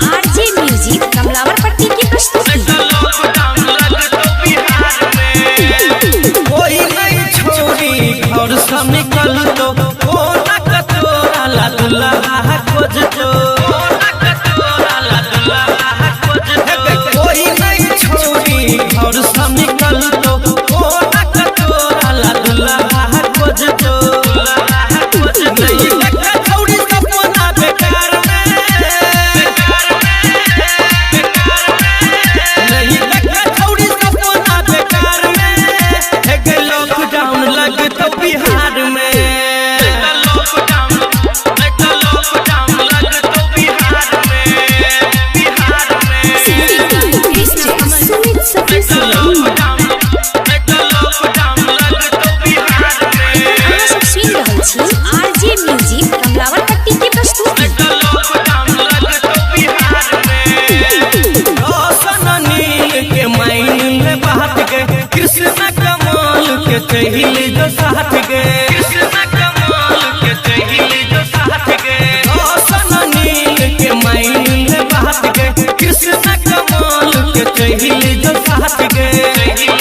RJ music कमलावर पट्टी की प्रस्तुति। कोई नहीं छोड़ी और सब निकल तो खोज तो कोई नहीं छोड़ी और सब निकल तो खोज तो आरजे म्यूजिक कमलावर पट्टी की प्रस्तुति। के माइन में बात गए कृष्ण कमाल के चहिली जो साथ गए कृष्ण कमाल के चहिली जो साथ गए नील के माइन में बात गए कृष्ण कमाल के चहिली जो साथ गए।